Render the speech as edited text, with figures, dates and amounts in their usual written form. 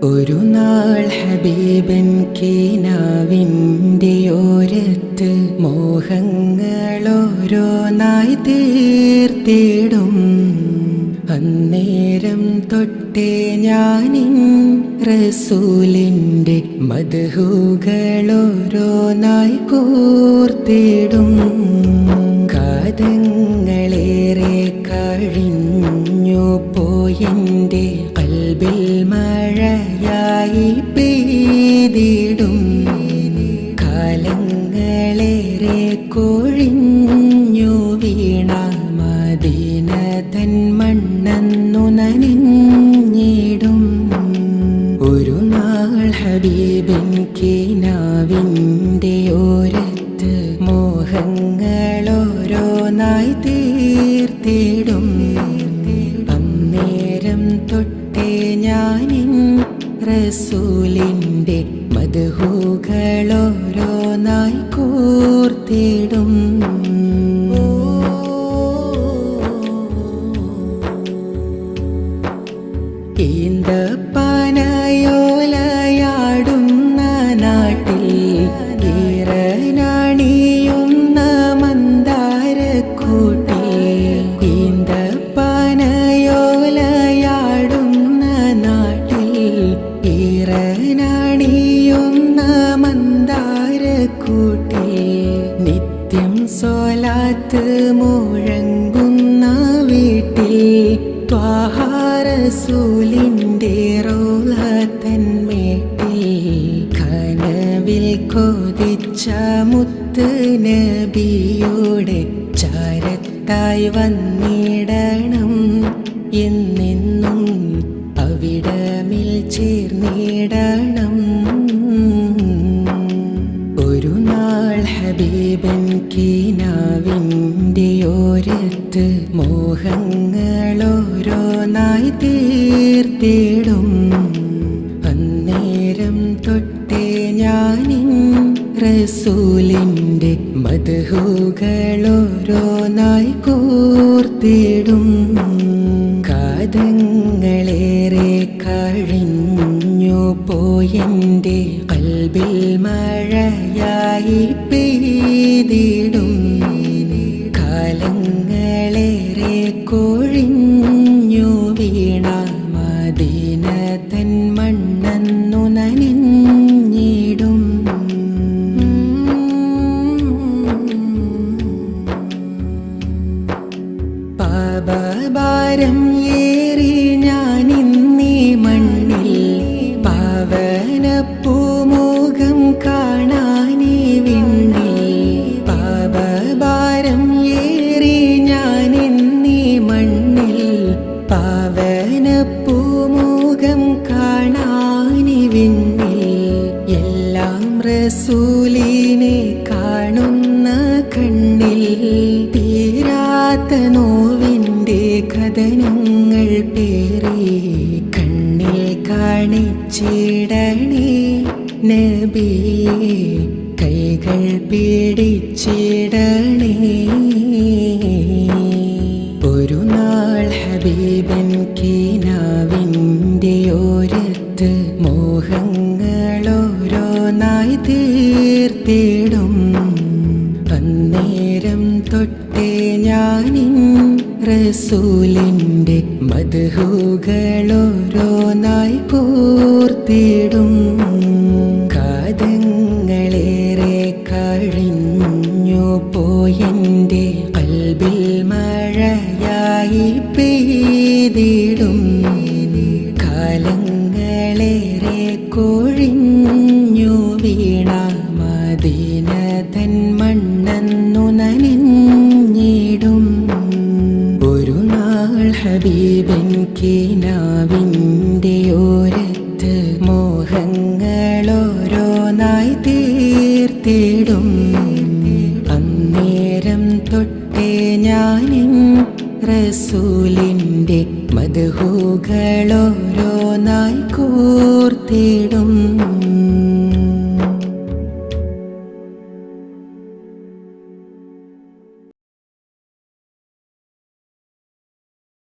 ഒരു നാൾ ഹബീബൻ കിനാവിൻ്റെ ഓരത്ത് മോഹങ്ങളോരോന്നായി തീർത്തിടും. അന്നേരം തൊട്ടേ ഞാനിൻ റസൂലിൻ്റെ മദ്ഹുകളോരോന്നായി കൂർത്തിടും. കാലങ്ങളേറെ കഴിഞ്ഞു പോയെൻ്റെ ഖൽബിൽ മഴയായി പെയ്തിടും. കാലങ്ങളേറെ കൊഴിഞ്ഞു വീണ മദീന തൻ മണ്ണന്നു നനഞ്ഞിടും. ഒരു നാൾ ഹബീബൻ കിനാവിൻ്റെ ഓരത്ത് മോഹങ്ങളോരോന്നായി തീർത്തിടും. അന്നേരം തൊട്ടേ ഞാനിൻ റസൂലിൻ്റെ മദ്ഹുകളോരോന്നായി കൂർത്തിടും. ഈന്തപ്പനയോലയാടുന്ന നാട്ടിൽ ഈറനണിയുന്ന മന്ദാരക്കൂട്ടിൽ. ഈന്തപ്പനയോലയാടുന്ന നാട്ടിൽ ഈറനണിയുന്ന മന്ദാരക്കൂട്ടിൽ. നിത്യം സ്വലാത്ത് മുഴങ്ങുന്ന വീട്ടിൽ ത്വാഹ റസൂലിൻ്റെ റൗള തന്മേട്ടിൽ. കനവിൽ കൊതിച്ച മുത്ത് നബിയുടെ ചാരത്തായി വന്നിടണം. എന്നെന്നും അവിടമിൽ ചേർന്നിടണം. ഒരു നാൾ ഹബീബൻ കിനാവിൻ്റെ ഓരത്ത് മോഹങ്ങളോരോന്നായി തീർത്തിടും. അന്നേരം തൊട്ടേ ഞാനിൻ റസൂലിൻ്റെ മദ്ഹുകളോരോന്നായി കൂർത്തിടും. കാലങ്ങളേറെ കഴിഞ്ഞു പോയെൻ്റെ ഖൽബിൽ മഴയായി പെയ്തിടും. കാലങ്ങളേറെ കൊഴിഞ്ഞു വീണ മദീന തൻ മണ്ണന്നു നനഞ്ഞിടും. പാപഭാരം ഏറി ഞാനിന്നീ മണ്ണിൽ പാവനപ്പൂമുഖം കാണാനീ വിണ്ണിൽ. പാപഭാരം ഏറി ഞാനിന്നീ മണ്ണിൽ പാവനപ്പൂമുഖം കാണാനീ വിണ്ണിൽ. എല്ലാം റസൂലിനെ കാണുന്ന കണ്ണിൽ തീരാത്ത നോവിൻ്റെ കഥനങ്ങൾ പേറി കണ്ണിൽ കാണിച്ചിടണേ നബിയേ, കൈകൾ പിടിച്ചിടണേ. ഒരു നാൾ ഹബീബൻ കിനാവിൻ്റെ ഓരത്ത് മോഹങ്ങളോരോന്നായി തീർത്തിടും. അന്നേരം തൊട്ടേ ഞാനിൻ റസൂലിൻ്റെ മദ്ഹുകളോരോന്നായി കൂർത്തിടും. കാലങ്ങളേറെ കഴിഞ്ഞു പോയെൻ്റെ ഖൽബിൽ മഴയായി പെയ്തിടും. കാലങ്ങളേറെ കൊഴിഞ്ഞു വീണ മദീന തൻ മണ്ണന്നു നനഞ്ഞിടും. ഒരു നാൾ ഹബീബൻ കിനാവിൻ്റെ ഓരത്ത് മോഹങ്ങളോരോന്നായി തീർത്തിടും. അന്നേരം തൊട്ടേ ഞാനിൻ റസൂലിൻ്റെ മദ്ഹുകളോരോന്നായി കൂർത്തിടും.